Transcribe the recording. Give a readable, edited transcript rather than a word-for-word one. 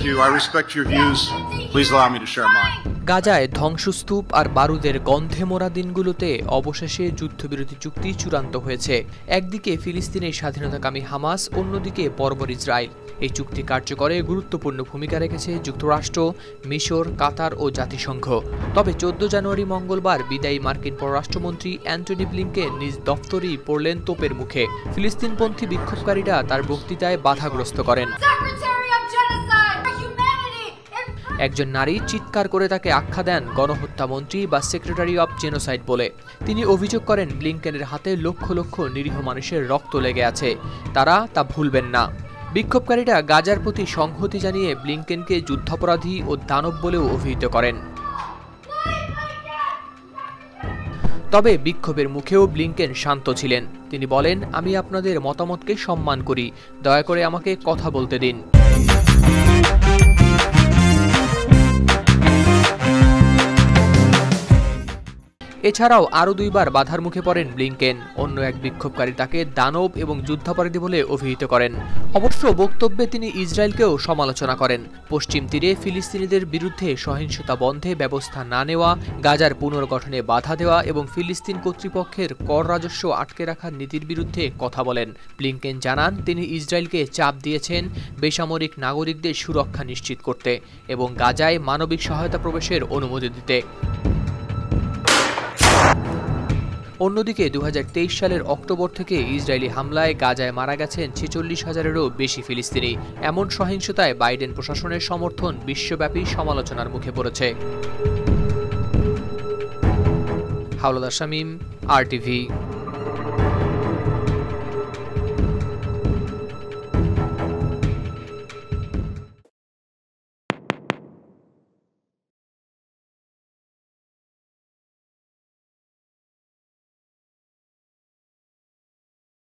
you. I respect your views. Please allow me to share mine. গাজায় ধ্বংসস্তূপ আর বারুদের গন্ধে মোড়া দিনগুলোতে অবশেষে যুদ্ধবিরতি চুক্তি চূড়ান্ত হয়েছে। একদিকে ফিলিস্তিনের স্বাধীনতাকামী হামাস, অন্যদিকে বর্বর ইসরায়েল। এই চুক্তি কার্যকরে গুরুত্বপূর্ণ ভূমিকা রেখেছে যুক্তরাষ্ট্র, মিশর, কাতার ও জাতিসংঘ। তবে 14 জানুয়ারি মঙ্গলবার বিদায়ী মার্কিন পররাষ্ট্রমন্ত্রী অ্যান্টনি ব্লিংকেন নিজ দফতরেই পড়লেন তোপের মুখে। ফিলিস্তিনপন্থী বিক্ষোভকারীরা তার বক্তৃতায় বাধাগ্রস্ত করেন। একজন নারী চিৎকার করে তাকে আখ্যা দেন গণহত্যামন্ত্রী বা সেক্রেটারি অব জেনোসাইড বলে। তিনি অভিযোগ করেন ব্লিংকেনের হাতে লক্ষ লক্ষ নিরীহ মানুষের রক্ত লেগে আছে, তারা তা ভুলবেন না। বিক্ষোভকারীরা গাজার প্রতি সংহতি জানিয়ে ব্লিংকেনকে যুদ্ধাপরাধী ও দানব বলেও অভিহিত করেন। তবে বিক্ষোভের মুখেও ব্লিংকেন শান্ত ছিলেন। তিনি বলেন, আমি আপনাদের মতামতকে সম্মান করি, দয়া করে আমাকে কথা বলতে দিন। এছাড়াও আরও 2 বার বাধার মুখে পড়েন ব্লিংকেন। অন্য এক বিক্ষোভকারী তাকে দানব এবং যুদ্ধাপরাধী বলে অভিহিত করেন। অবশ্য বক্তব্যে তিনি ইসরায়েলকেও সমালোচনা করেন। পশ্চিম তীরে ফিলিস্তিনিদের বিরুদ্ধে সহিংসতা বন্ধে ব্যবস্থা না নেওয়া, গাজার পুনর্গঠনে বাধা দেওয়া এবং ফিলিস্তিন কর্তৃপক্ষের কর রাজস্ব আটকে রাখার নীতির বিরুদ্ধে কথা বলেন। ব্লিংকেন জানান, তিনি ইসরায়েলকে চাপ দিয়েছেন বেসামরিক নাগরিকদের সুরক্ষা নিশ্চিত করতে এবং গাজায় মানবিক সহায়তা প্রবেশের অনুমতি দিতে। অন্যদিকে 2023 সালের অক্টোবর থেকে ইসরায়েলি হামলায় গাজায় মারা গেছেন 46,000-এরও বেশি ফিলিস্তিনি। এমন সহিংসতায় বাইডেন প্রশাসনের সমর্থন বিশ্বব্যাপী সমালোচনার মুখে পড়েছে। হাওলাদার শামীম, RTV।